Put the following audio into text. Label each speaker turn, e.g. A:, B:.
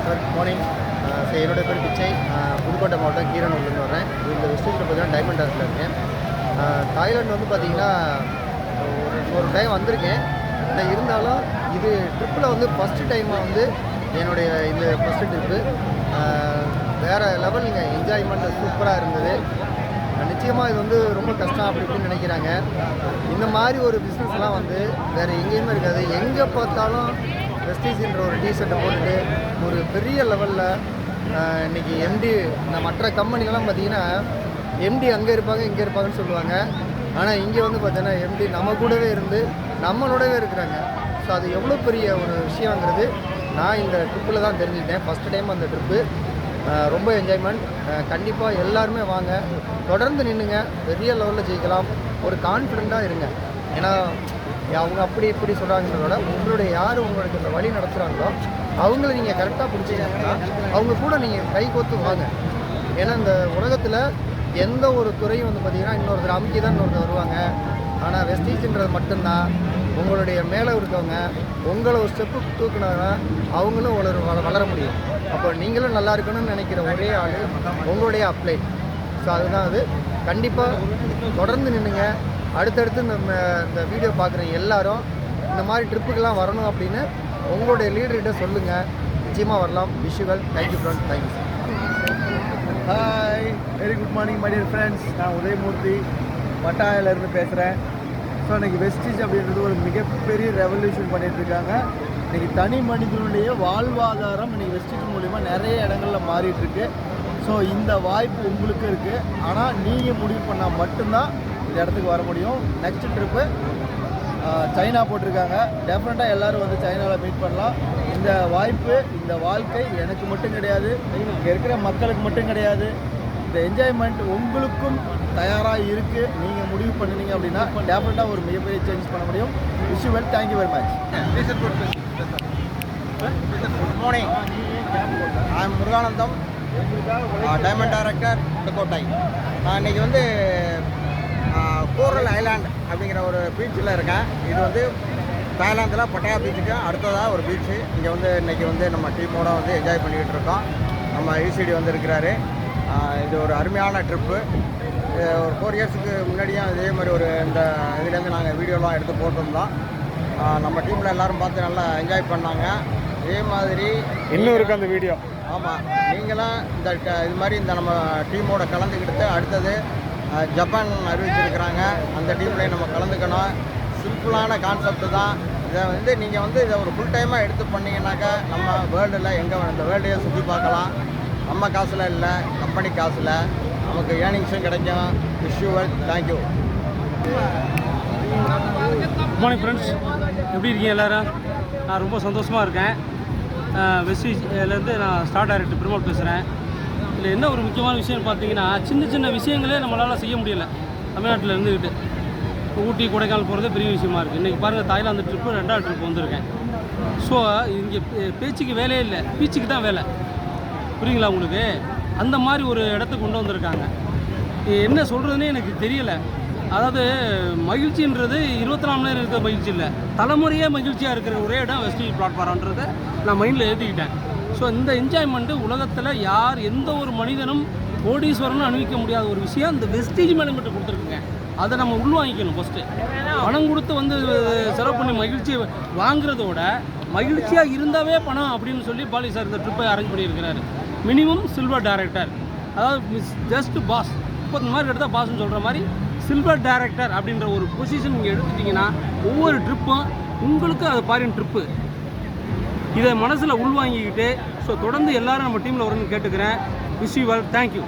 A: Sir morning. என்னோட பேர் பிச்சை. புதுக்கோட்டை மாவட்டம் கீரனூர்லேருந்து வரேன். இந்த வெஸ்டேஜில் பார்த்தீங்கன்னா டைமண்ட் ஹார்ஸில் இருக்கேன். தாய்லாந்து வந்து பார்த்திங்கன்னா ஒரு டைம் வந்திருக்கேன். இருந்தாலும் இது ட்ரிப்பில் வந்து ஃபஸ்ட்டு டைமாக வந்து என்னுடைய இந்த ஃபஸ்ட்டு ட்ரிப்பு வேறு லெவலுங்க. என்ஜாய்மெண்ட் சூப்பராக இருந்தது. நிச்சயமாக இது வந்து ரொம்ப கஷ்டம் அப்படி இப்படின்னு நினைக்கிறாங்க. இந்த மாதிரி ஒரு பிஸ்னஸ்லாம் வந்து வேறு எங்கேயுமே இருக்காது. எங்கே பார்த்தாலும் வெஸ்டீஜ்ன்ற ஒரு டிஷர்ட்டை போட்டுட்டு ஒரு பெரிய லெவலில் இன்றைக்கி எம்டி மற்ற கம்பெனிலாம் பார்த்திங்கன்னா எம்டி அங்கே இருப்பாங்க இங்கே இருப்பாங்கன்னு சொல்லுவாங்க. ஆனால் இங்கே வந்து பார்த்தீங்கன்னா எம்டி நம்ம கூடவே இருந்து நம்மளோடவே இருக்கிறாங்க. ஸோ அது எவ்வளோ பெரிய ஒரு விஷயங்கிறது நான் இந்த ட்ரிப்பில் தான் தெரிஞ்சுக்கிட்டேன். ஃபஸ்ட்டு டைம் அந்த ட்ரிப்பு ரொம்ப என்ஜாய்மெண்ட். கண்டிப்பாக எல்லாருமே வாங்க, தொடர்ந்து நின்றுங்க, பெரிய லெவலில் ஜெயிக்கலாம். ஒரு கான்ஃபிடெண்ட்டாக இருங்க. ஏன்னா அவங்க அப்படி இப்படி சொல்கிறாங்கிறதோட உங்களுடைய யார் உங்களுக்கு இந்த வழி நடத்துகிறாங்களோ அவங்கள நீங்கள் கரெக்டாக பிடிச்சிங்கன்னா அவங்க கூட நீங்கள் கை கோத்து வாங்க. ஏன்னா இந்த உலகத்தில் எந்த ஒரு துறையும் வந்து பார்த்திங்கன்னா இன்னொருத்தர் அமுக்கி தான் இன்னொருத்தர் வருவாங்க. ஆனால் வெஸ்டீஜ்ன்றது மட்டும்தான் உங்களுடைய மேலே இருக்கவங்க உங்களை ஒரு ஸ்டெப்பு தூக்குனாங்கன்னா அவங்களும் வளர முடியும். அப்போ நீங்களும் நல்லா இருக்கணும்னு நினைக்கிற ஒரே ஆள் உங்களுடைய அப்ளை. ஸோ அதுதான் அது. கண்டிப்பாக தொடர்ந்து நின்றுங்க. அடுத்தடுத்து இந்த வீடியோ பார்க்குற எல்லாரும் இந்த மாதிரி ட்ரிப்புக்கெல்லாம் வரணும் அப்படின்னு உங்களுடைய லீடர்கிட்ட சொல்லுங்கள். நிச்சயமாக வரலாம். Visual. Thank you friends. Thank you sir.
B: Hi, very good morning my dear friends. நான் உதயமூர்த்தி பட்டாயிலேருந்து பேசுகிறேன். ஸோ இன்றைக்கி வெஸ்டீஜ் அப்படின்றது ஒரு மிகப்பெரிய ரெவல்யூஷன் பண்ணிகிட்ருக்காங்க. இன்றைக்கி தனி மனிதனுடைய வாழ்வாதாரம் இன்றைக்கி வெஸ்டீஜ் மூலிமா நிறைய இடங்களில் மாறிட்டுருக்கு. ஸோ இந்த வாய்ப்பு உங்களுக்கு இருக்குது. ஆனால் நீங்கள் முடிவு பண்ணால் மட்டும்தான் இந்த இடத்துக்கு வர முடியும். நெக்ஸ்ட் ட்ரிப்பு சைனா போட்டிருக்காங்க. டெஃபினட்டாக எல்லோரும் வந்து சைனாவில் மீட் பண்ணலாம். இந்த வாய்ப்பு, இந்த வாழ்க்கை எனக்கு மட்டும் கிடையாது, இங்கே இருக்கிற மக்களுக்கு மட்டும் கிடையாது. இந்த என்ஜாய்மெண்ட் உங்களுக்கும் தயாராக இருக்குது. நீங்கள் முடிவு பண்ணினீங்க அப்படின்னா டெஃபினட்டாக ஒரு மிகப்பெரிய சேஞ்ச் பண்ண முடியும். Wish you well. Thank you very much.
A: Good morning. I am Muruganandam, diamond director, Pudukkottai. நான் இன்றைக்கி வந்து கோரல் ஐலாண்ட் அப்படிங்கிற ஒரு பீச்சில் இருக்கேன். இது வந்து தாய்லாந்தில் பட்டாயா பீச்சுக்கு அடுத்ததாக ஒரு பீச்சு. இங்கே வந்து இன்றைக்கி வந்து நம்ம டீமோட வந்து என்ஜாய் பண்ணிக்கிட்டு இருக்கோம். நம்ம ஈசிடி வந்து இருக்கிறாரு. இது ஒரு அருமையான ட்ரிப்பு. ஒரு 4 இயர்ஸுக்கு முன்னாடியும் இதே மாதிரி ஒரு இந்த இதுலேருந்து நாங்கள் வீடியோலாம் எடுத்து போட்டிருந்தோம். நம்ம டீமில் எல்லோரும் பார்த்து நல்லா என்ஜாய் பண்ணாங்க. இதே மாதிரி
B: இன்னும் இருக்குது அந்த வீடியோ.
A: ஆமாம், நீங்களாம் இது மாதிரி இந்த நம்ம டீமோட கலந்துக்கிட்டு அடுத்தது ஜப்பான் அறிவிச்சிருக்கிறாங்க. அந்த டீம்லேயும் நம்ம கலந்துக்கணும். சிம்பிளான கான்செப்ட் தான். இதை வந்து நீங்கள் வந்து இதை ஒரு ஃபுல் டைமாக எடுத்து பண்ணிங்கனாக்கா நம்ம வேர்ல்டில் எங்கே இந்த வேர்ல்டையே சுற்றி பார்க்கலாம். நம்ம காசில் இல்லை, கம்பெனி காசில் நமக்கு ஏர்னிங்ஸும் கிடைக்கும். Wish you well. Thank you.
C: Good morning friends. எப்படி இருக்கீங்க எல்லோரும்? நான் ரொம்ப சந்தோஷமாக இருக்கேன். வெஸ்டீஜ்லேருந்து நான் ஸ்டார் டைரக்டர் பெருமாள் பேசுகிறேன். இதில் என்ன ஒரு முக்கியமான விஷயம்னு பார்த்தீங்கன்னா, சின்ன சின்ன விஷயங்களே நம்மளால் செய்ய முடியலை. தமிழ்நாட்டில் இருந்துக்கிட்டு ஊட்டி கொடைக்கானல் போகிறது பெரிய விஷயமா இருக்குது. இன்றைக்கி பாருங்கள், தாய்லாந்து ட்ரிப்பு 2வது ட்ரிப் வந்திருக்கேன். ஸோ இங்கே பேச்சுக்கு வேலையே இல்லை, பீச்சுக்கு தான் வேலை. புரியுங்களா உங்களுக்கு? அந்த மாதிரி ஒரு இடத்துக்கு கொண்டு வந்திருக்காங்க. என்ன சொல்கிறதுனே எனக்கு தெரியலை. அதாவது மகிழ்ச்சின்றது 24 மணி நேரம் இருக்கிற மகிழ்ச்சி இல்லை, தலைமுறையே மகிழ்ச்சியாக இருக்கிற ஒரே இடம் வெஸ்டீஜ் பிளாட்ஃபார்ம்ன்றதை நான் மைண்டில் எழுதிக்கிட்டேன். ஸோ இந்த என்ஜாய்மெண்ட்டு உலகத்தில் எந்த ஒரு மனிதனும் கோடீஸ்வரனும் அனுபவிக்க முடியாத ஒரு விஷயம் இந்த வெஸ்டீஜ் மேனேஜ்மெண்ட்டு கொடுத்துருக்குங்க. அதை நம்ம உள்வாங்கிக்கணும். ஃபஸ்ட்டு பணம் கொடுத்து வந்து செலவு பண்ணி மகிழ்ச்சியை வாங்குறதோட மகிழ்ச்சியாக இருந்தாவே பணம் அப்படின்னு சொல்லி பாலி சார் இந்த ட்ரிப்பை அரேஞ்ச் பண்ணியிருக்கிறாரு. மினிமம் சில்வர் டைரக்டர், அதாவது ஜஸ்ட் பாஸ். இப்போ இந்த மாதிரி எடுத்தால் பாஸ்ன்னு சொல்கிற மாதிரி சில்வர் டைரக்டர் அப்படின்ற ஒரு பொசிஷன் நீங்கள் எடுத்துட்டிங்கன்னா ஒவ்வொரு ட்ரிப்பும் உங்களுக்கு அது பாரின் ட்ரிப்பு. இதை மனசில் உள்வாங்கிக்கிட்டு ஸோ தொடர்ந்து எல்லோரும் நம்ம டீமில் வரணும்னு கேட்டுக்கிறேன். Wish you well. தேங்க்யூ.